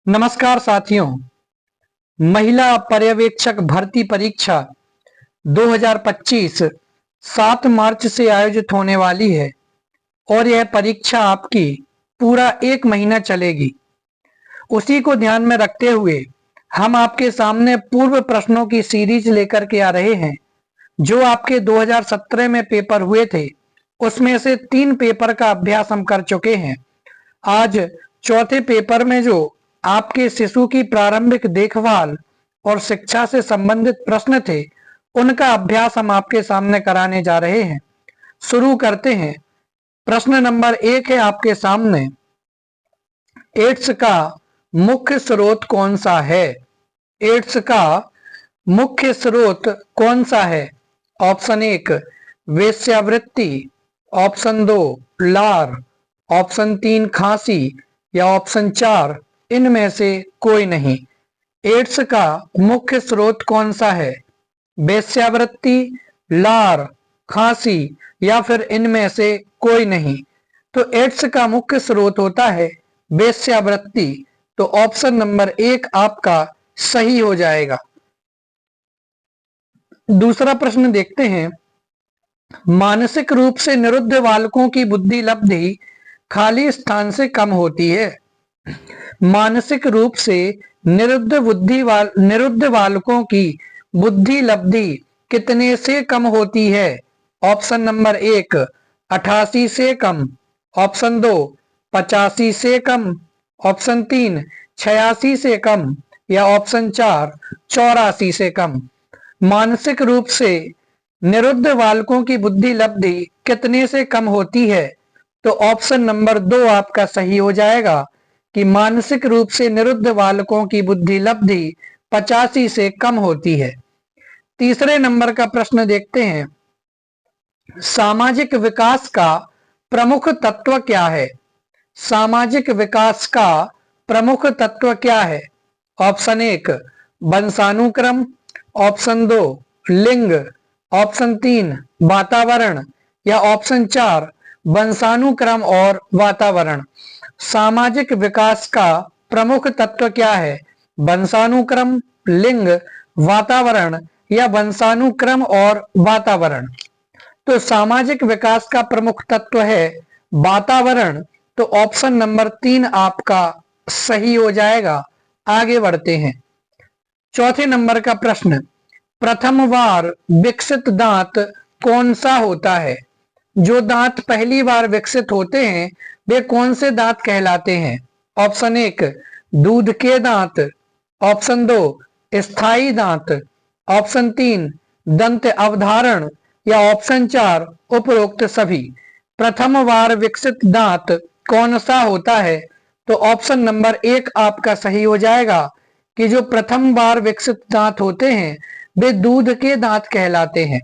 नमस्कार साथियों। महिला पर्यवेक्षक भर्ती परीक्षा 2025 7 मार्च से आयोजित होने वाली है और यह परीक्षा आपकी पूरा 1 महीना चलेगी। उसी को ध्यान में रखते हुए हम आपके सामने पूर्व प्रश्नों की सीरीज लेकर के आ रहे हैं। जो आपके 2017 में पेपर हुए थे उसमें से 3 पेपर का अभ्यास हम कर चुके हैं। आज चौथे पेपर में जो आपके शिशु की प्रारंभिक देखभाल और शिक्षा से संबंधित प्रश्न थे उनका अभ्यास हम आपके सामने कराने जा रहे हैं। शुरू करते हैं। प्रश्न नंबर 1 है आपके सामने, एड्स का मुख्य स्रोत कौन सा है? एड्स का मुख्य स्रोत कौन सा है? ऑप्शन 1 वेश्यावृत्ति, ऑप्शन 2 लार, ऑप्शन 3 खांसी या ऑप्शन 4 इनमें से कोई नहीं। एड्स का मुख्य स्रोत कौन सा है? वेश्यावृत्ति, लार, खांसी या फिर इनमें से कोई नहीं। तो एड्स का मुख्य स्रोत होता है वेश्यावृत्ति। तो ऑप्शन नंबर 1 आपका सही हो जाएगा। दूसरा प्रश्न देखते हैं। मानसिक रूप से निरुद्ध बालकों की बुद्धि लब्धि खाली स्थान से कम होती है। मानसिक रूप से निरुद्ध बालकों की बुद्धि लब्धि कितने से कम होती है? ऑप्शन नंबर 1 88 से कम, ऑप्शन 2 85 से कम, ऑप्शन 3 86 से कम या ऑप्शन 4 84 से कम। मानसिक रूप से निरुद्ध बालकों की बुद्धि लब्धि कितने से कम होती है? तो ऑप्शन नंबर 2 आपका सही हो जाएगा कि मानसिक रूप से निरुद्ध बालकों की बुद्धि लब्धि 85 से कम होती है। तीसरे नंबर का प्रश्न देखते हैं। सामाजिक विकास का प्रमुख तत्व क्या है? सामाजिक विकास का प्रमुख तत्व क्या है? ऑप्शन 1 वंशानुक्रम, ऑप्शन 2 लिंग, ऑप्शन 3 वातावरण या ऑप्शन 4 वंशानुक्रम और वातावरण। सामाजिक विकास का प्रमुख तत्व क्या है? वंशानुक्रम, लिंग, वातावरण या वंशानुक्रम और वातावरण। तो सामाजिक विकास का प्रमुख तत्व है वातावरण। तो ऑप्शन नंबर 3 आपका सही हो जाएगा। आगे बढ़ते हैं। चौथे नंबर का प्रश्न, प्रथम बार विकसित दांत कौन सा होता है? जो दांत पहली बार विकसित होते हैं वे कौन से दांत कहलाते हैं? ऑप्शन 1 दूध के दांत, ऑप्शन 2 स्थायी दांत, ऑप्शन 3 दंत अवधारण या ऑप्शन 4 उपरोक्त सभी। प्रथम बार विकसित दांत कौन सा होता है? तो ऑप्शन नंबर 1 आपका सही हो जाएगा कि जो प्रथम बार विकसित दांत होते हैं वे दूध के दांत कहलाते हैं।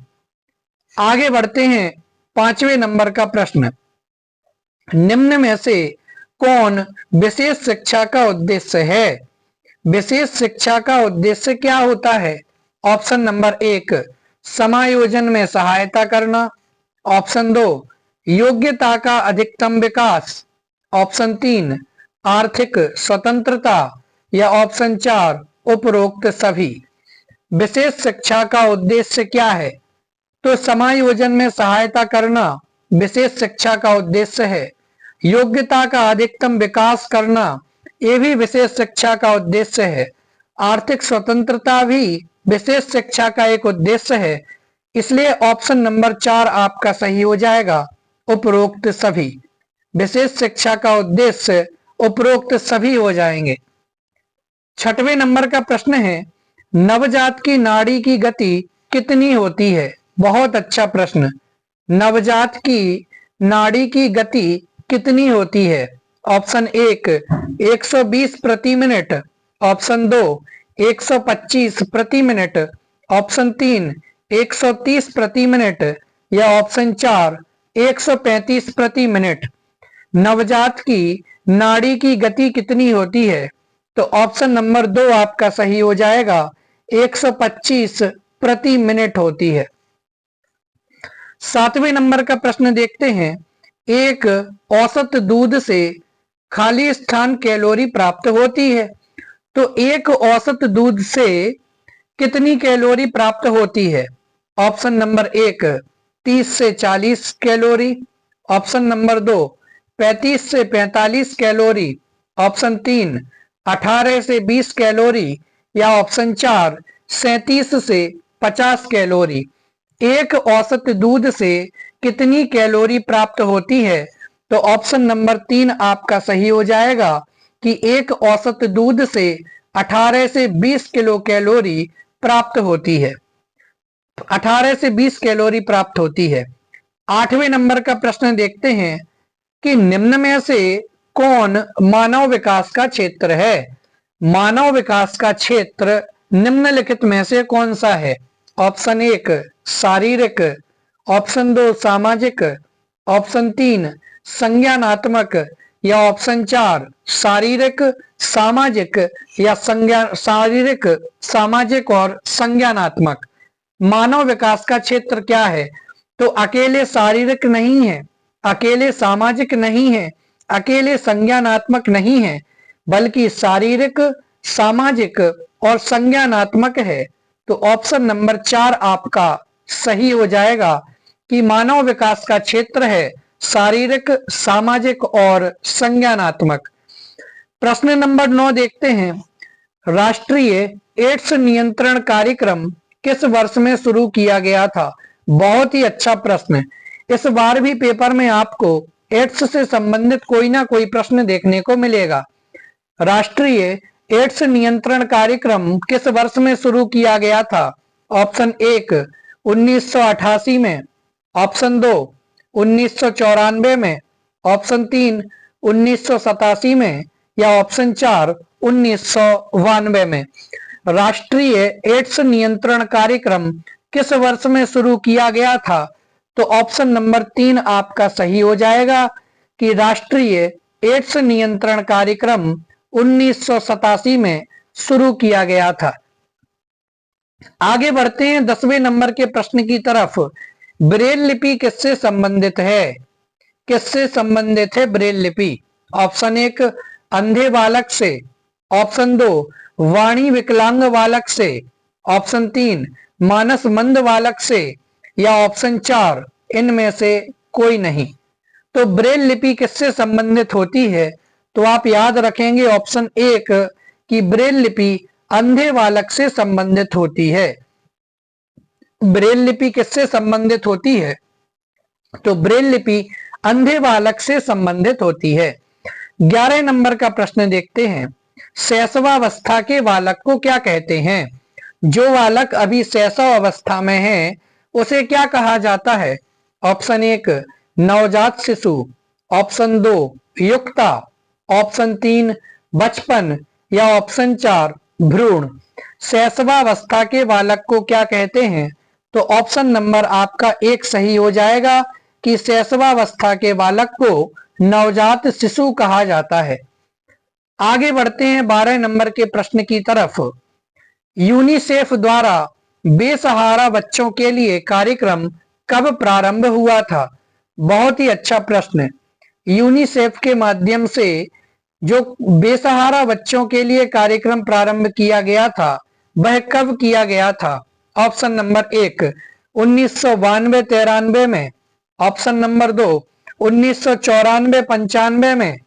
आगे बढ़ते हैं। 5वें नंबर का प्रश्न, निम्न में से कौन विशेष शिक्षा का उद्देश्य है? विशेष शिक्षा का उद्देश्य क्या होता है? ऑप्शन नंबर 1 समायोजन में सहायता करना, ऑप्शन 2 योग्यता का अधिकतम विकास, ऑप्शन 3 आर्थिक स्वतंत्रता या ऑप्शन 4 उपरोक्त सभी। विशेष शिक्षा का उद्देश्य क्या है? तो समायोजन में सहायता करना विशेष शिक्षा का उद्देश्य है। योग्यता का अधिकतम विकास करना ये भी विशेष शिक्षा का उद्देश्य है। आर्थिक स्वतंत्रता भी विशेष शिक्षा का एक उद्देश्य है। इसलिए ऑप्शन नंबर 4 आपका सही हो जाएगा, उपरोक्त सभी। विशेष शिक्षा का उद्देश्य उपरोक्त सभी हो जाएंगे। 6वें नंबर का प्रश्न है, नवजात की नाड़ी की गति कितनी होती है? बहुत अच्छा प्रश्न। नवजात की नाड़ी की गति कितनी होती है? ऑप्शन 1 120 प्रति मिनट, ऑप्शन 2 125 प्रति मिनट, ऑप्शन 3 130 प्रति मिनट या ऑप्शन 4 135 प्रति मिनट। नवजात की नाड़ी की गति कितनी होती है? तो ऑप्शन नंबर 2 आपका सही हो जाएगा, 125 प्रति मिनट होती है। 7वें नंबर का प्रश्न देखते हैं। एक औसत दूध से खाली स्थान कैलोरी प्राप्त होती है। तो एक औसत दूध से कितनी कैलोरी प्राप्त होती है? ऑप्शन नंबर 1 30 से 40 कैलोरी, ऑप्शन नंबर 2 35 से 45 कैलोरी, ऑप्शन 3 18 से 20 कैलोरी, या ऑप्शन 4 37 से 50 कैलोरी। एक औसत दूध से कितनी कैलोरी प्राप्त होती है? तो ऑप्शन नंबर 3 आपका सही हो जाएगा कि एक औसत दूध से 18 से 20 किलो कैलोरी प्राप्त होती है। 18 से 20 कैलोरी प्राप्त होती है। 8वें नंबर का प्रश्न देखते हैं कि निम्न में से कौन मानव विकास का क्षेत्र है? मानव विकास का क्षेत्र निम्नलिखित में से कौन सा है? ऑप्शन 1 शारीरिक, ऑप्शन 2 सामाजिक, ऑप्शन 3 संज्ञानात्मक, या ऑप्शन 4 शारीरिक, सामाजिक या शारीरिक, सामाजिक और संज्ञानात्मक। मानव विकास का क्षेत्र क्या है? तो अकेले शारीरिक नहीं है, अकेले सामाजिक नहीं है, अकेले संज्ञानात्मक नहीं है, बल्कि शारीरिक, सामाजिक और संज्ञानात्मक है। तो ऑप्शन नंबर 4 आपका सही हो जाएगा कि मानव विकास का क्षेत्र है शारीरिक, सामाजिक और संज्ञानात्मक। प्रश्न नंबर 9 देखते हैं। राष्ट्रीय एड्स नियंत्रण कार्यक्रम किस वर्ष में शुरू किया गया था? बहुत ही अच्छा प्रश्न। इस बार भी पेपर में आपको एड्स से संबंधित कोई ना कोई प्रश्न देखने को मिलेगा। राष्ट्रीय एड्स नियंत्रण कार्यक्रम किस वर्ष में शुरू किया गया था? ऑप्शन 1 1988 में, ऑप्शन 2 1994 में, ऑप्शन 3 1987 में, या ऑप्शन 4 1992 में। राष्ट्रीय एड्स नियंत्रण कार्यक्रम किस वर्ष में शुरू किया गया था? तो ऑप्शन नंबर 3 आपका सही हो जाएगा कि राष्ट्रीय एड्स नियंत्रण कार्यक्रम 1987 में शुरू किया गया था। आगे बढ़ते हैं 10वें नंबर के प्रश्न की तरफ। ब्रेल लिपि किससे संबंधित है? किससे संबंधित है ब्रेल लिपि? ऑप्शन 1 अंधे बालक से, ऑप्शन 2 वाणी विकलांग बालक से, ऑप्शन 3 मानस मंद बालक से, या ऑप्शन 4 इनमें से कोई नहीं। तो ब्रेल लिपि किससे संबंधित होती है? तो आप याद रखेंगे ऑप्शन 1 कि ब्रेल लिपि अंधे बालक से संबंधित होती है। ब्रेल लिपि किससे संबंधित होती है? तो ब्रेल लिपि अंधे बालक से संबंधित होती है। 11 नंबर का प्रश्न देखते हैं। शैशवावस्था के बालक को क्या कहते हैं? जो बालक अभी शैशव अवस्था में है उसे क्या कहा जाता है? ऑप्शन 1 नवजात शिशु, ऑप्शन 2 युक्ता, ऑप्शन 3 बचपन, या ऑप्शन 4 भ्रूण। शैशवावस्था के बालक को क्या कहते हैं? तो ऑप्शन नंबर आपका 1 सही हो जाएगा कि शैशवावस्था के बालक को नवजात शिशु कहा जाता है। आगे बढ़ते हैं 12 नंबर के प्रश्न की तरफ। यूनिसेफ द्वारा बेसहारा बच्चों के लिए कार्यक्रम कब प्रारंभ हुआ था? बहुत ही अच्छा प्रश्न। यूनिसेफ के माध्यम से जो बेसहारा बच्चों के लिए कार्यक्रम प्रारंभ किया गया था वह कब किया गया था? ऑप्शन नंबर 1 1992-93 में, ऑप्शन नंबर 2 1994-95 में,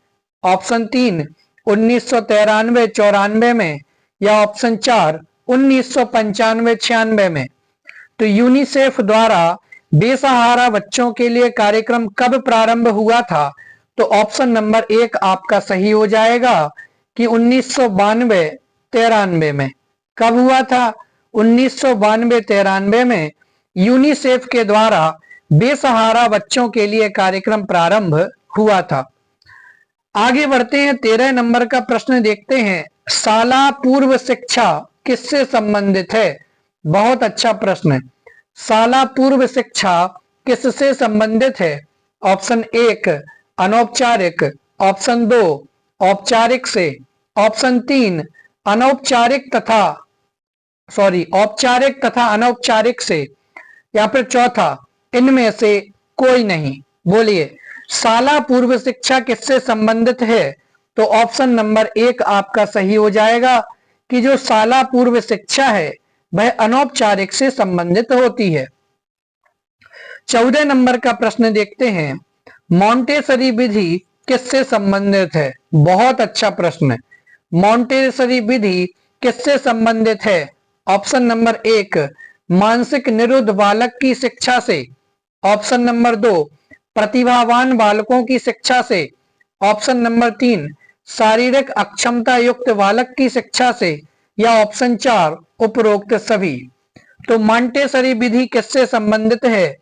ऑप्शन 3 1993-94 में, या ऑप्शन 4 1995-96 में। तो यूनिसेफ द्वारा बेसहारा बच्चों के लिए कार्यक्रम कब प्रारंभ हुआ था? तो ऑप्शन नंबर 1 आपका सही हो जाएगा कि 1992-93 में। कब हुआ था? 1992-93 में यूनिसेफ के द्वारा बेसहारा बच्चों के लिए कार्यक्रम प्रारंभ हुआ था। आगे बढ़ते हैं 13 नंबर का प्रश्न देखते हैं। शाला पूर्व शिक्षा किससे संबंधित है? बहुत अच्छा प्रश्न। शाला पूर्व शिक्षा किससे संबंधित है? ऑप्शन 1 अनौपचारिक, ऑप्शन 2 औपचारिक से, ऑप्शन 3 औपचारिक तथा अनौपचारिक से, या फिर चौथा इनमें से कोई नहीं। बोलिए शाला पूर्व शिक्षा किससे संबंधित है? तो ऑप्शन नंबर 1 आपका सही हो जाएगा कि जो शाला पूर्व शिक्षा है वह अनौपचारिक से संबंधित होती है। 14 नंबर का प्रश्न देखते हैं, मॉन्टेसरी विधि किससे संबंधित है? बहुत अच्छा प्रश्न है। मॉन्टेसरी विधि किससे संबंधित है? ऑप्शन नंबर 1 मानसिक निरुद्ध बालक की शिक्षा से, ऑप्शन नंबर 2 प्रतिभावान बालकों की शिक्षा से, ऑप्शन नंबर 3 शारीरिक अक्षमता युक्त बालक की शिक्षा से, या ऑप्शन 4 उपरोक्त सभी। तो मॉन्टेसरी विधि किससे संबंधित है?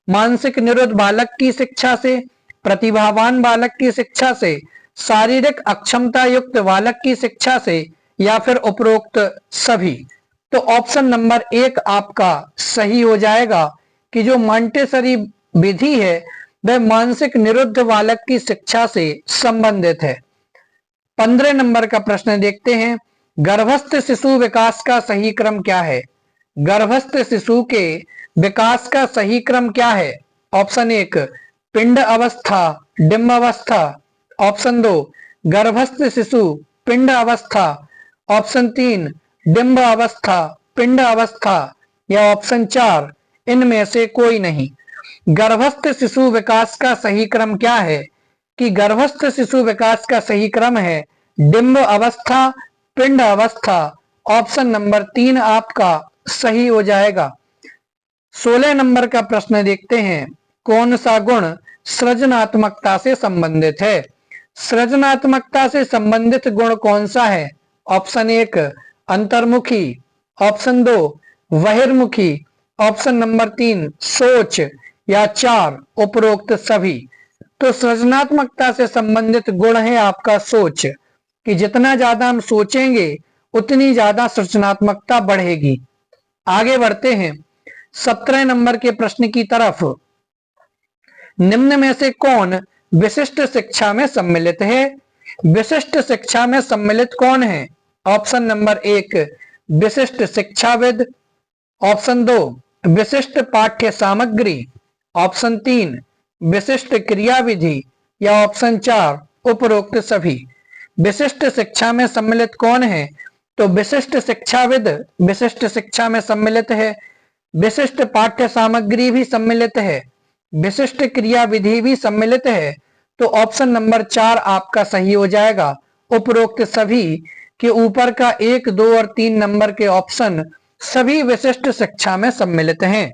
मानसिक निरुद्ध बालक की शिक्षा से, प्रतिभावान बालक की शिक्षा से, शारीरिक अक्षमता युक्त बालक की शिक्षा से, या फिर उपरोक्त सभी। तो ऑप्शन नंबर 1 आपका सही हो जाएगा कि जो मॉन्टेसरी विधि है वह मानसिक निरुद्ध बालक की शिक्षा से संबंधित है। 15 नंबर का प्रश्न देखते हैं, गर्भस्थ शिशु विकास का सही क्रम क्या है? गर्भस्थ शिशु के विकास का सही क्रम क्या है? ऑप्शन 1 पिंड अवस्था डिम्ब अवस्था, ऑप्शन 2 गर्भस्थ शिशु पिंड अवस्था, ऑप्शन 3 डिम्ब अवस्था पिंड अवस्था, या ऑप्शन 4 इनमें से कोई नहीं। गर्भस्थ शिशु विकास का सही क्रम क्या है? कि गर्भस्थ शिशु विकास का सही क्रम है डिम्ब अवस्था पिंड अवस्था। ऑप्शन नंबर 3 आपका सही हो जाएगा। 16 नंबर का प्रश्न देखते हैं, कौन सा गुण सृजनात्मकता से संबंधित है? सृजनात्मकता से संबंधित गुण कौन सा है? ऑप्शन 1 अंतर्मुखी, ऑप्शन 2 बहिर्मुखी, ऑप्शन नंबर 3 सोच, या 4 उपरोक्त सभी। तो सृजनात्मकता से संबंधित गुण है आपका सोच, कि जितना ज्यादा हम सोचेंगे उतनी ज्यादा सृजनात्मकता बढ़ेगी। आगे बढ़ते हैं 17 नंबर के प्रश्न की तरफ। निम्न में से कौन विशिष्ट शिक्षा में सम्मिलित है? विशिष्ट शिक्षा में सम्मिलित कौन है? ऑप्शन नंबर 1 विशिष्ट शिक्षाविद, ऑप्शन 2 विशिष्ट पाठ्य सामग्री, ऑप्शन 3 विशिष्ट क्रियाविधि, या ऑप्शन 4 उपरोक्त सभी। विशिष्ट शिक्षा में सम्मिलित कौन है? तो विशिष्ट शिक्षाविद विशिष्ट शिक्षा में सम्मिलित है, विशिष्ट पाठ्य सामग्री भी सम्मिलित है, विशिष्ट क्रियाविधि भी सम्मिलित है। तो ऑप्शन नंबर 4 आपका सही हो जाएगा। उपरोक्त सभी के ऊपर का 1, 2 और 3 नंबर के ऑप्शन सभी विशिष्ट शिक्षा में सम्मिलित हैं।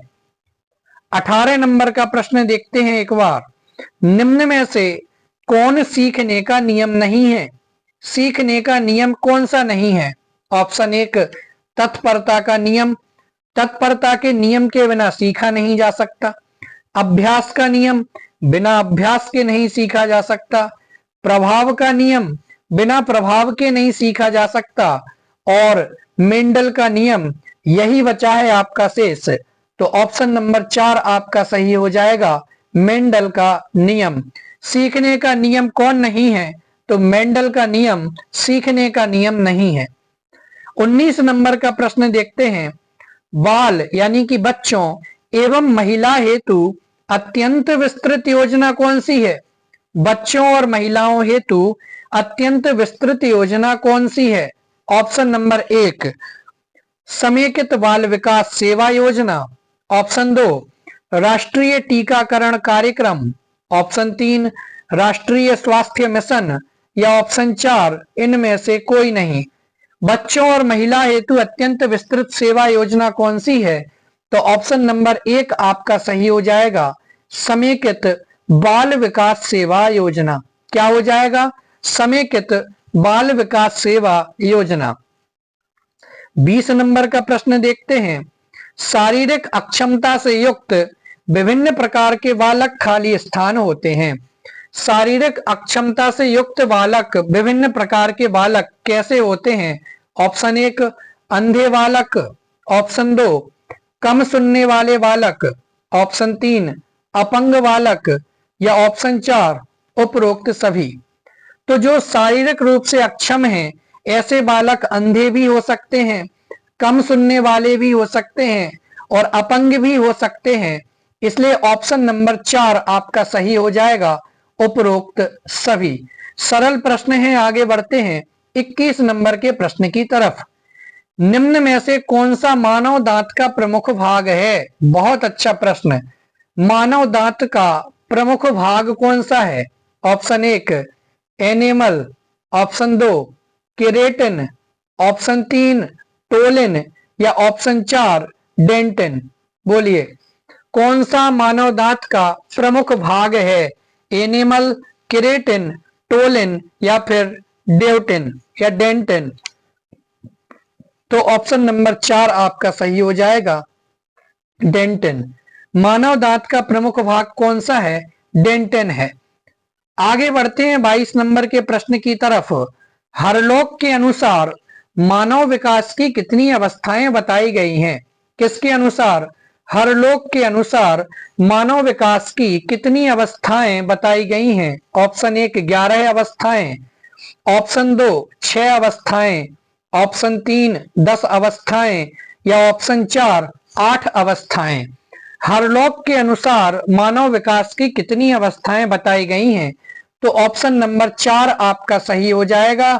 18 नंबर का प्रश्न देखते हैं एक बार, निम्न में से कौन सीखने का नियम नहीं है? सीखने का नियम कौन सा नहीं है? ऑप्शन 1 तत्परता का नियम, तत्परता के नियम के बिना सीखा नहीं जा सकता। अभ्यास का नियम, बिना अभ्यास के नहीं सीखा जा सकता। प्रभाव का नियम, बिना प्रभाव के नहीं सीखा जा सकता। और मेंडल का नियम, यही बचा है आपका शेष। तो ऑप्शन नंबर 4 आपका सही हो जाएगा, मेंडल का नियम। सीखने का नियम कौन नहीं है? तो मेंडल का नियम सीखने का नियम नहीं है। 19 नंबर का प्रश्न देखते हैं, बाल यानी कि बच्चों एवं महिला हेतु अत्यंत विस्तृत योजना कौन सी है? बच्चों और महिलाओं हेतु अत्यंत विस्तृत योजना कौन सी है? ऑप्शन नंबर 1 समेकित बाल विकास सेवा योजना, ऑप्शन 2 राष्ट्रीय टीकाकरण कार्यक्रम, ऑप्शन 3 राष्ट्रीय स्वास्थ्य मिशन, या ऑप्शन 4 इनमें से कोई नहीं। बच्चों और महिला हेतु अत्यंत विस्तृत सेवा योजना कौन सी है? तो ऑप्शन नंबर 1 आपका सही हो जाएगा, समेकित बाल विकास सेवा योजना। क्या हो जाएगा? समेकित बाल विकास सेवा योजना। 20 नंबर का प्रश्न देखते हैं, शारीरिक अक्षमता से युक्त विभिन्न प्रकार के बालक खाली स्थान होते हैं। शारीरिक अक्षमता से युक्त बालक, विभिन्न प्रकार के बालक कैसे होते हैं? ऑप्शन 1 अंधे बालक, ऑप्शन 2 कम सुनने वाले बालक, ऑप्शन 3 अपंग बालक, या ऑप्शन 4 उपरोक्त सभी। तो जो शारीरिक रूप से अक्षम हैं ऐसे बालक अंधे भी हो सकते हैं, कम सुनने वाले भी हो सकते हैं और अपंग भी हो सकते हैं। इसलिए ऑप्शन नंबर 4 आपका सही हो जाएगा, उपरोक्त सभी। सरल प्रश्न है, आगे बढ़ते हैं 21 नंबर के प्रश्न की तरफ। निम्न में से कौन सा मानव दांत का प्रमुख भाग है? बहुत अच्छा प्रश्न। मानव दांत का प्रमुख भाग कौन सा है? Option 1 animal, option 2 keratin, option 3 toluene या ऑप्शन 4 डेंटिन। बोलिए कौन सा मानव दांत का प्रमुख भाग है? एनिमल, केरेटिन, टोलिन या फिर डेवटिन या डेंटिन। तो ऑप्शन नंबर 4 आपका सही हो जाएगा, डेंटिन। मानव दांत का प्रमुख भाग कौन सा है? डेंटिन है। आगे बढ़ते हैं 22 नंबर के प्रश्न की तरफ। हरलोक के अनुसार मानव विकास की कितनी अवस्थाएं बताई गई हैं? किसके अनुसार? हरलोक के अनुसार मानव विकास की कितनी अवस्थाएं बताई गई हैं? ऑप्शन 1 11 अवस्थाएं, ऑप्शन 2 6 अवस्थाएं, ऑप्शन 3 10 अवस्थाएं या ऑप्शन 4 8 अवस्थाएं। हरलोक के अनुसार मानव विकास की कितनी अवस्थाएं बताई गई हैं? तो ऑप्शन नंबर 4 आपका सही हो जाएगा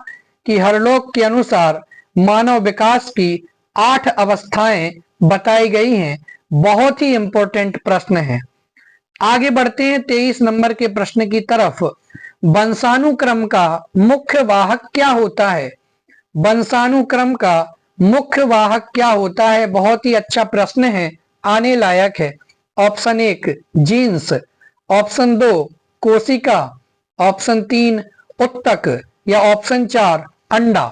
कि हरलोक के अनुसार मानव विकास की 8 अवस्थाएं बताई गई हैं। बहुत ही इंपॉर्टेंट प्रश्न है। आगे बढ़ते हैं 23 नंबर के प्रश्न की तरफ। वंशानुक्रम का मुख्य वाहक क्या होता है? वंशानुक्रम का मुख्य वाहक क्या होता है? बहुत ही अच्छा प्रश्न है, आने लायक है। ऑप्शन 1 जीन्स, ऑप्शन 2 कोशिका, ऑप्शन 3 उत्तक या ऑप्शन 4 अंडा।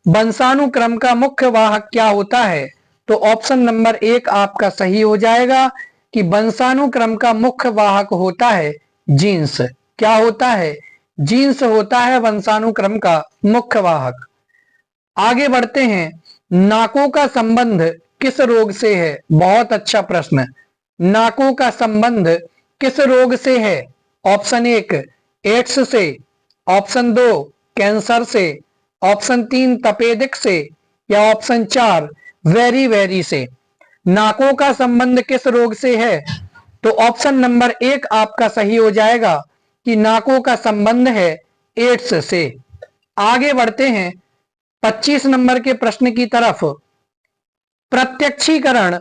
वंशानुक्रम का मुख्य वाहक क्या होता है? तो ऑप्शन नंबर 1 आपका सही हो जाएगा कि वंशानुक्रम का मुख्य वाहक होता है जीन्स। क्या होता है? जीन्स होता है वंशानुक्रम का मुख्य वाहक। आगे बढ़ते हैं। नाकों का संबंध किस रोग से है? बहुत अच्छा प्रश्न। नाकों का संबंध किस रोग से है? ऑप्शन 1 एड्स से, ऑप्शन 2 कैंसर से, ऑप्शन 3 तपेदिक से या ऑप्शन 4 वेरी वेरी से। नाकों का संबंध किस रोग से है? तो ऑप्शन नंबर 1 आपका सही हो जाएगा कि नाकों का संबंध है एड्स से। आगे बढ़ते हैं 25 नंबर के प्रश्न की तरफ। प्रत्यक्षीकरण,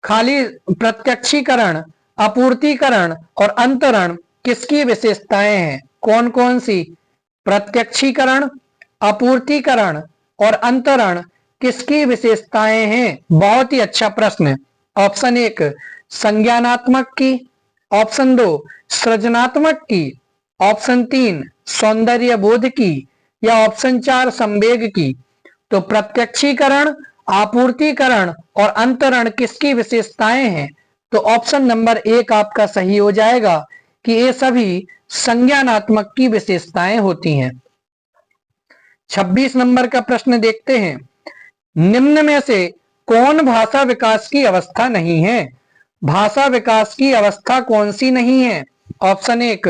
खाली प्रत्यक्षीकरण, आपूर्तिकरण और अंतरण किसकी विशेषताएं हैं? कौन कौन सी? प्रत्यक्षीकरण, आपूर्तिकरण और अंतरण किसकी विशेषताएं हैं? बहुत ही अच्छा प्रश्न। ऑप्शन 1 संज्ञानात्मक की, ऑप्शन 2 सृजनात्मक की, ऑप्शन 3 सौंदर्य बोध की या ऑप्शन 4 संवेग की। तो प्रत्यक्षीकरण, आपूर्तिकरण और अंतरण किसकी विशेषताएं हैं? तो ऑप्शन नंबर 1 आपका सही हो जाएगा कि ये सभी संज्ञानात्मक की विशेषताएं होती हैं। 26 नंबर का प्रश्न देखते हैं। निम्न में से कौन भाषा विकास की अवस्था नहीं है? भाषा विकास की अवस्था कौन सी नहीं है? ऑप्शन 1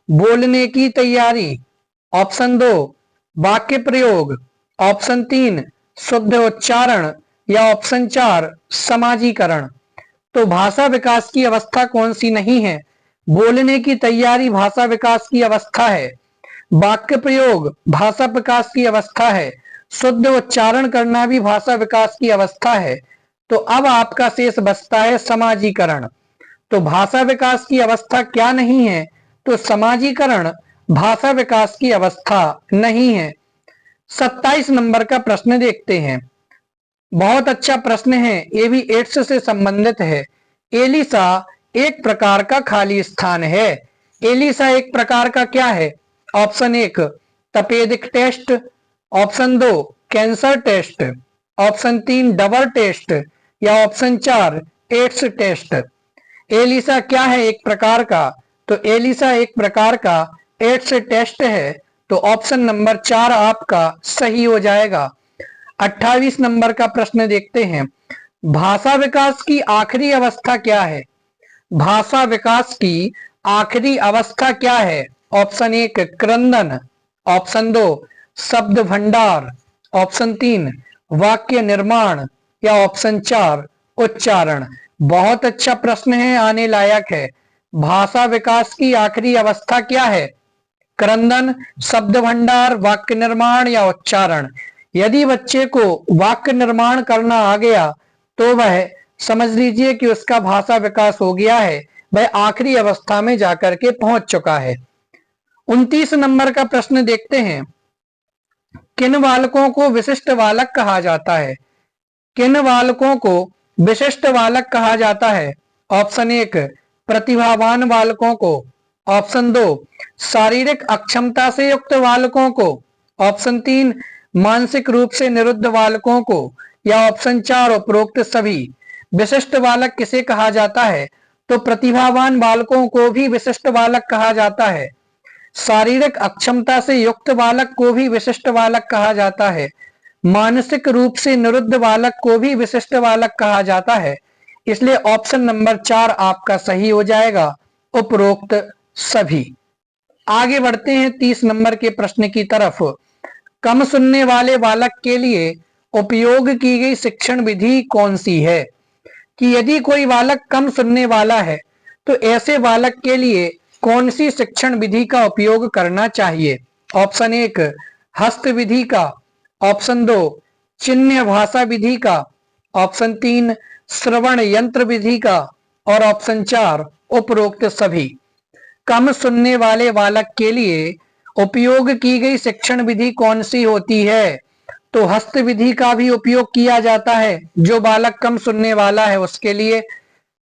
बोलने की तैयारी, ऑप्शन 2 वाक्य प्रयोग, ऑप्शन 3 शुद्ध उच्चारण या ऑप्शन 4 समाजीकरण। तो भाषा विकास की अवस्था कौन सी नहीं है? बोलने की तैयारी भाषा विकास की अवस्था है, वाक्य प्रयोग भाषा विकास की अवस्था है, शुद्ध उच्चारण करना भी भाषा विकास की अवस्था है। तो अब आपका शेष बचता है समाजीकरण। तो भाषा विकास की अवस्था क्या नहीं है? तो समाजीकरण भाषा विकास की अवस्था नहीं है। 27 नंबर का प्रश्न देखते हैं। बहुत अच्छा प्रश्न है, ये भी एड्स से संबंधित है। एलिसा एक प्रकार का खाली स्थान है। एलिसा एक प्रकार का क्या है? ऑप्शन 1 तपेदिक test, option 2 cancer test, option 3 डबर टेस्ट या ऑप्शन 4 एड्स टेस्ट। एलिसा क्या है एक प्रकार का? तो एलिसा एक प्रकार का एड्स टेस्ट है। तो ऑप्शन नंबर 4 आपका सही हो जाएगा। 28 नंबर का प्रश्न देखते हैं। भाषा विकास की आखिरी अवस्था क्या है? भाषा विकास की आखिरी अवस्था क्या है? ऑप्शन 1 क्रंदन, ऑप्शन 2 शब्द भंडार, ऑप्शन 3 वाक्य निर्माण या ऑप्शन 4 उच्चारण। बहुत अच्छा प्रश्न है, आने लायक है। भाषा विकास की आखिरी अवस्था क्या है? क्रंदन, शब्द भंडार, वाक्य निर्माण या उच्चारण। यदि बच्चे को वाक्य निर्माण करना आ गया तो वह समझ लीजिए कि उसका भाषा विकास हो गया है, वह आखिरी अवस्था में जाकर के पहुंच चुका है। 29 नंबर का प्रश्न देखते हैं, किन बालकों को विशिष्ट बालक कहा जाता है? किन बालकों को विशिष्ट बालक कहा जाता है? ऑप्शन 1 प्रतिभावान बालकों को, ऑप्शन 2 शारीरिक अक्षमता से युक्त बालकों को, ऑप्शन 3 मानसिक रूप से निरुद्ध बालकों को, या ऑप्शन 4 उपरोक्त सभी। विशिष्ट बालक किसे कहा जाता है? तो प्रतिभावान बालकों को भी विशिष्ट बालक कहा जाता है, शारीरिक अक्षमता से युक्त बालक को भी विशिष्ट बालक कहा जाता है, मानसिक रूप से निरुद्ध बालक को भी विशिष्ट बालक कहा जाता है। इसलिए ऑप्शन नंबर 4 आपका सही हो जाएगा, उपरोक्त सभी। आगे बढ़ते हैं 30 नंबर के प्रश्न की तरफ। कम सुनने वाले बालक के लिए उपयोग की गई शिक्षण विधि कौन सी है? कि यदि कोई बालक कम सुनने वाला है तो ऐसे बालक के लिए कौन सी शिक्षण विधि का उपयोग करना चाहिए? ऑप्शन 1 हस्त विधि का, ऑप्शन 2 चिन्ह भाषा विधि का, ऑप्शन 3 श्रवण यंत्र विधि का, और ऑप्शन 4 उपरोक्त सभी। कम सुनने वाले बालक के लिए उपयोग की गई शिक्षण विधि कौन सी होती है? तो हस्त विधि का भी उपयोग किया जाता है जो बालक कम सुनने वाला है उसके लिए।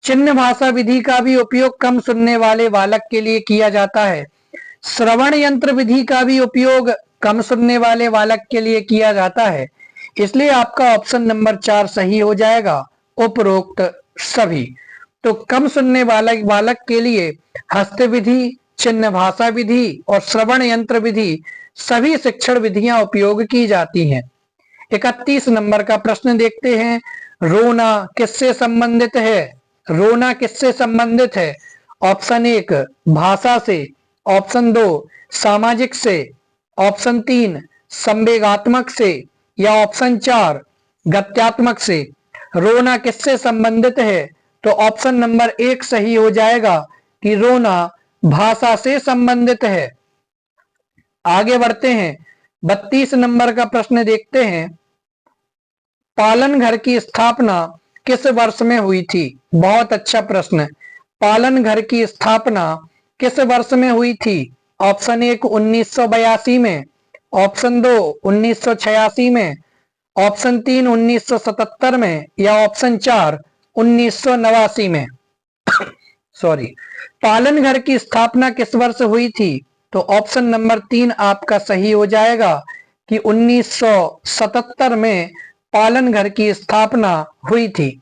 चिन्ह भाषा विधि का भी उपयोग कम सुनने वाले बालक के लिए किया जाता है। श्रवण यंत्र विधि का भी उपयोग कम सुनने वाले बालक के लिए किया जाता है। इसलिए आपका ऑप्शन नंबर 4 सही हो जाएगा, उपरोक्त सभी। तो कम सुनने वाले बालक के लिए हस्त विधि, चिन्ह भाषा विधि और श्रवण यंत्र विधि सभी शिक्षण विधियां उपयोग की जाती हैं। 31 नंबर का प्रश्न देखते हैं, रोना किससे संबंधित है? रोना किससे संबंधित है? ऑप्शन 1 भाषा से, ऑप्शन 2 सामाजिक से, ऑप्शन 3 संवेगात्मक से, या ऑप्शन 4 गत्यात्मक से। रोना किससे संबंधित है? तो ऑप्शन नंबर 1 सही हो जाएगा कि रोना भाषा से संबंधित है। आगे बढ़ते हैं 32 नंबर का प्रश्न देखते हैं, पालन घर की स्थापना किस वर्ष में हुई थी? बहुत अच्छा प्रश्न। पालन घर की स्थापना किस वर्ष में हुई थी? ऑप्शन 1 1982 में, ऑप्शन 2 1986 में, ऑप्शन 3 1977 में, या ऑप्शन 4 1989 में। सॉरी, पालन घर की स्थापना किस वर्ष हुई थी? तो ऑप्शन नंबर 3 आपका सही हो जाएगा कि 1977 में पालन घर की स्थापना हुई थी।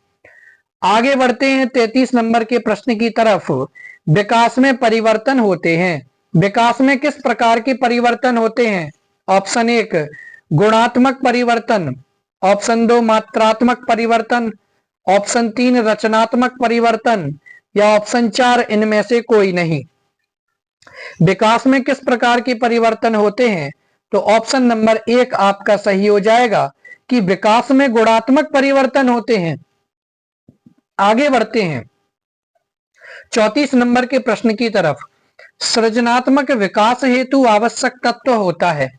आगे बढ़ते हैं 33 नंबर के प्रश्न की तरफ। विकास में परिवर्तन होते हैं, विकास में किस प्रकार के परिवर्तन होते हैं? ऑप्शन 1 गुणात्मक परिवर्तन, ऑप्शन 2 मात्रात्मक परिवर्तन, ऑप्शन 3 रचनात्मक परिवर्तन, या ऑप्शन 4 इनमें से कोई नहीं। विकास में किस प्रकार के परिवर्तन होते हैं? तो ऑप्शन नंबर 1 आपका सही हो जाएगा कि विकास में गुणात्मक परिवर्तन होते हैं। आगे बढ़ते हैं 34 नंबर के प्रश्न की तरफ। सृजनात्मक विकास हेतु आवश्यक तत्व होता है।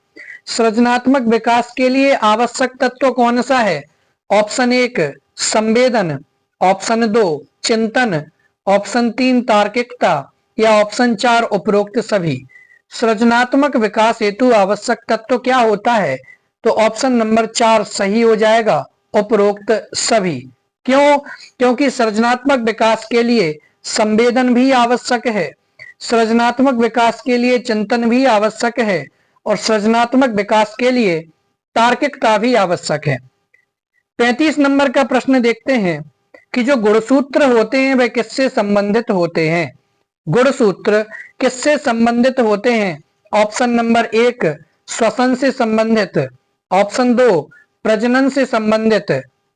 सृजनात्मक विकास के लिए आवश्यक तत्व कौन सा है? ऑप्शन 1 संवेदन, ऑप्शन 2 चिंतन, ऑप्शन 3 तार्किकता, या ऑप्शन 4 उपरोक्त सभी। सृजनात्मक विकास हेतु आवश्यक तत्व क्या होता है? तो ऑप्शन नंबर 4 सही हो जाएगा, उपरोक्त सभी। क्यों? क्योंकि सृजनात्मक विकास के लिए संवेदन भी आवश्यक है, सृजनात्मक विकास के लिए चिंतन भी आवश्यक है, और सृजनात्मक विकास के लिए तार्किकता भी आवश्यक है। 35 नंबर का प्रश्न देखते हैं कि जो गुणसूत्र होते हैं वे किससे संबंधित होते हैं? गुणसूत्र किससे संबंधित होते हैं? ऑप्शन नंबर 1 श्वसन से संबंधित, ऑप्शन 2 प्रजनन से संबंधित,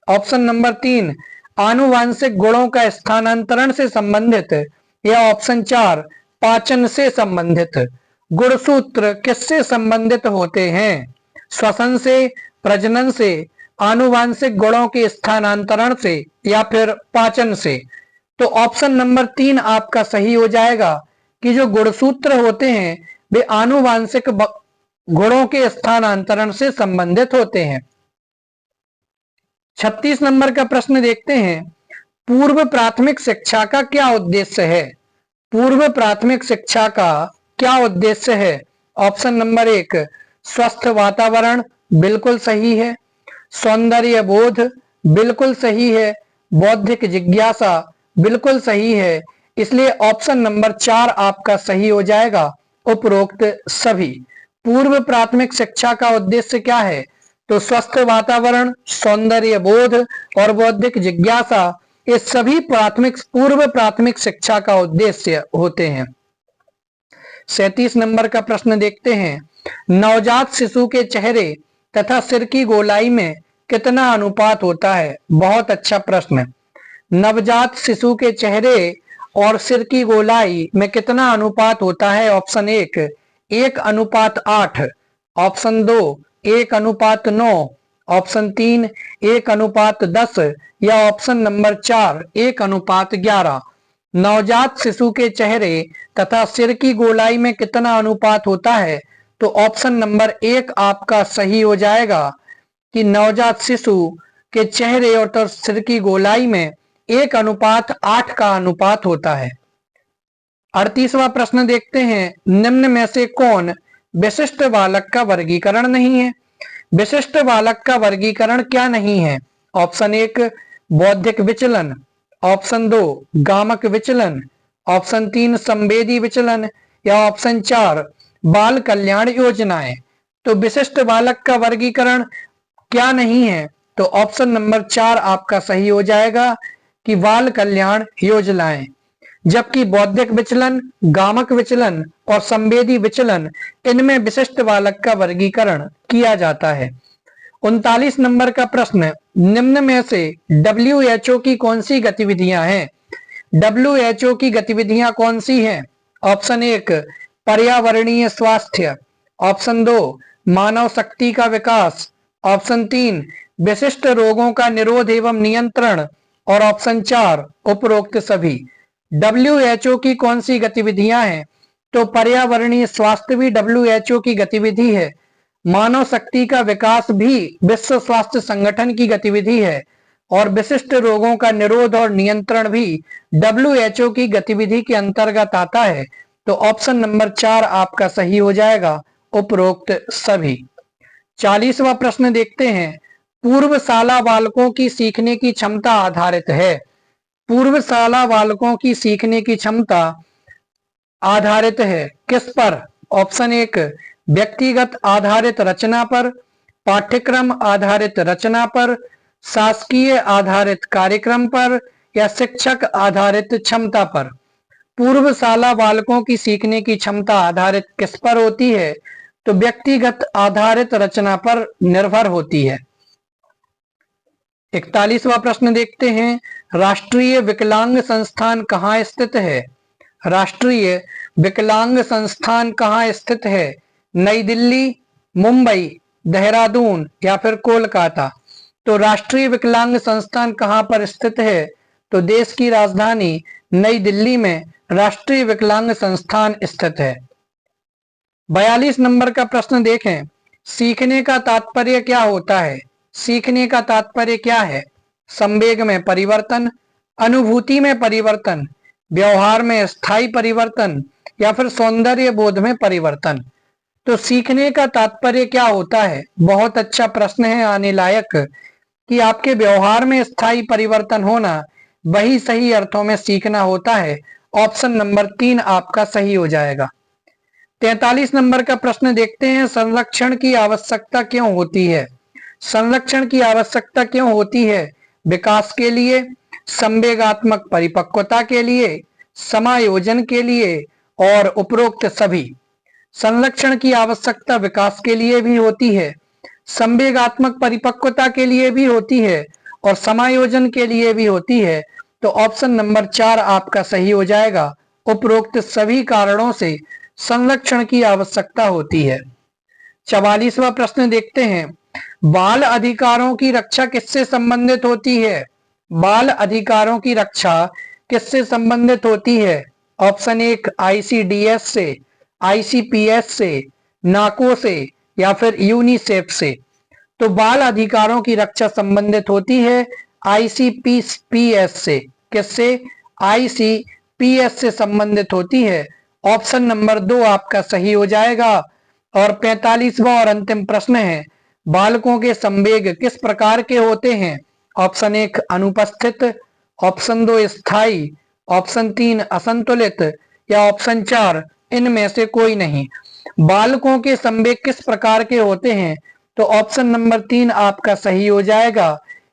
ऑप्शन नंबर 3 आनुवांशिक गुणों का स्थानांतरण से संबंधित, या ऑप्शन 4 पाचन से संबंधित। गुणसूत्र किससे संबंधित होते हैं? श्वसन से, प्रजनन से, आनुवांशिक गुणों के स्थानांतरण से, या फिर पाचन से। तो ऑप्शन नंबर 3 आपका सही हो जाएगा कि जो गुणसूत्र होते हैं वे आनुवांशिक गुणों के स्थानांतरण से संबंधित होते हैं। 36 नंबर का प्रश्न देखते हैं, पूर्व प्राथमिक शिक्षा का क्या उद्देश्य है? पूर्व प्राथमिक शिक्षा का क्या उद्देश्य है? ऑप्शन नंबर 1 स्वस्थ वातावरण, बिल्कुल सही है। सौंदर्य बोध, बिल्कुल सही है। बौद्धिक जिज्ञासा, बिल्कुल सही है। इसलिए ऑप्शन नंबर 4 आपका सही हो जाएगा, उपरोक्त सभी। पूर्व प्राथमिक शिक्षा का उद्देश्य क्या है? तो स्वस्थ वातावरण, सौंदर्य बोध और बौद्धिक जिज्ञासा, ये सभी पूर्व प्राथमिक शिक्षा का उद्देश्य होते हैं। 37 नंबर का प्रश्न देखते हैं, नवजात शिशु के चेहरे तथा सिर की गोलाई में कितना अनुपात होता है? बहुत अच्छा प्रश्न। नवजात शिशु के चेहरे और सिर की गोलाई में कितना अनुपात होता है? ऑप्शन 1 1:8, ऑप्शन 2 1:9, ऑप्शन 3 1:10 या ऑप्शन नंबर 4 1:11। नवजात शिशु के चेहरे तथा सिर की गोलाई में कितना अनुपात होता है? तो ऑप्शन नंबर 1 आपका सही हो जाएगा कि नवजात शिशु के चेहरे और सिर की गोलाई में 1:8 का अनुपात होता है। 38वां प्रश्न देखते हैं, निम्न में से कौन विशिष्ट बालक का वर्गीकरण नहीं है? विशिष्ट बालक का वर्गीकरण क्या नहीं है? ऑप्शन 1 बौद्धिक विचलन, ऑप्शन 2 गामक विचलन, ऑप्शन 3 संवेदी विचलन या ऑप्शन 4 बाल कल्याण योजनाएं। तो विशिष्ट बालक का वर्गीकरण क्या नहीं है? तो ऑप्शन नंबर 4 आपका सही हो जाएगा कि बाल कल्याण योजनाएं। जबकि बौद्धिक विचलन, गामक विचलन और संवेदी विचलन, इनमें विशिष्ट बालक का वर्गीकरण किया जाता है। 39 नंबर का प्रश्न, निम्न में से WHO की कौन सी गतिविधियां हैं? WHO की गतिविधियां कौन सी हैं? ऑप्शन 1 पर्यावरणीय स्वास्थ्य, ऑप्शन 2 मानव शक्ति का विकास, ऑप्शन 3 विशिष्ट रोगों का निरोध एवं नियंत्रण और ऑप्शन 4 उपरोक्त सभी। WHO की कौन सी गतिविधियां हैं? तो पर्यावरणीय स्वास्थ्य भी WHO की गतिविधि है, मानव शक्ति का विकास भी विश्व स्वास्थ्य संगठन की गतिविधि है और विशिष्ट रोगों का निरोध और नियंत्रण भी WHO की गतिविधि के अंतर्गत आता है। तो ऑप्शन नंबर 4 आपका सही हो जाएगा, उपरोक्त सभी। 40वां प्रश्न देखते हैं, पूर्व शाला बालकों की सीखने की क्षमता आधारित है। पूर्व शाला बालकों की सीखने की क्षमता आधारित है किस पर? ऑप्शन 1 व्यक्तिगत आधारित रचना पर, पाठ्यक्रम आधारित रचना पर, शासकीय आधारित कार्यक्रम पर या शिक्षक आधारित क्षमता पर। पूर्व शाला बालकों की सीखने की क्षमता आधारित किस पर होती है? तो व्यक्तिगत आधारित रचना पर निर्भर होती है। 41वां प्रश्न देखते हैं, राष्ट्रीय विकलांग संस्थान कहाँ स्थित है? राष्ट्रीय विकलांग संस्थान कहाँ स्थित है? नई दिल्ली, मुंबई, देहरादून या फिर कोलकाता। तो राष्ट्रीय विकलांग संस्थान कहाँ पर स्थित है? तो देश की राजधानी नई दिल्ली में राष्ट्रीय विकलांग संस्थान स्थित है। 42 नंबर का प्रश्न देखें, सीखने का तात्पर्य क्या होता है? सीखने का तात्पर्य क्या है? संवेग में परिवर्तन, अनुभूति में परिवर्तन, व्यवहार में स्थायी परिवर्तन या फिर सौंदर्य बोध में परिवर्तन। तो सीखने का तात्पर्य क्या होता है? बहुत अच्छा प्रश्न है, आने लायक, कि आपके व्यवहार में स्थायी परिवर्तन होना वही सही अर्थों में सीखना होता है। ऑप्शन नंबर 3 आपका सही हो जाएगा। 43 नंबर का प्रश्न देखते हैं, संरक्षण की आवश्यकता क्यों होती है? संरक्षण की आवश्यकता क्यों होती है? विकास के लिए, संवेगात्मक परिपक्वता के लिए, समायोजन के लिए और उपरोक्त सभी। संरक्षण की आवश्यकता विकास के लिए भी होती है, संवेगात्मक परिपक्वता के लिए भी होती है और समायोजन के लिए भी होती है। तो ऑप्शन नंबर 4 आपका सही हो जाएगा, उपरोक्त सभी कारणों से संरक्षण की आवश्यकता होती है। 44वां प्रश्न देखते हैं, बाल अधिकारों की रक्षा किससे संबंधित होती है? बाल अधिकारों की रक्षा किससे संबंधित होती है? ऑप्शन 1 ICDS से, ICPS से, नाको से या फिर यूनिसेफ से? तो बाल अधिकारों की रक्षा संबंधित होती है आईसीपीएस से। किससे? आईसीपीएस से संबंधित होती है। ऑप्शन नंबर 2 आपका सही हो जाएगा। और 45वां और अंतिम प्रश्न है, बालकों के संवेग किस प्रकार के होते हैं? ऑप्शन 1 अनुपस्थित, ऑप्शन 2 स्थायी, ऑप्शन 3 असंतुलित या ऑप्शन 4 इनमें से कोई नहीं। बालकों के संवेग किस प्रकार के होते हैं? तो ऑप्शन नंबर 3 आपका सही हो जाएगा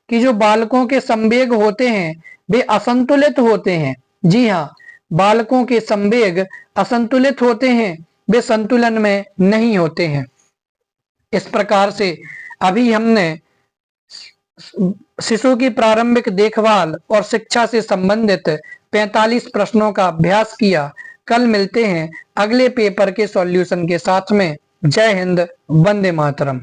कि जो बालकों के संवेग होते हैं वे असंतुलित होते हैं। जी हाँ, बालकों के संवेग असंतुलित होते हैं, वे संतुलन में नहीं होते हैं। इस प्रकार से अभी हमने शिशु की प्रारंभिक देखभाल और शिक्षा से संबंधित 45 प्रश्नों का अभ्यास किया। कल मिलते हैं अगले पेपर के सॉल्यूशन के साथ में। जय हिंद, वंदे मातरम।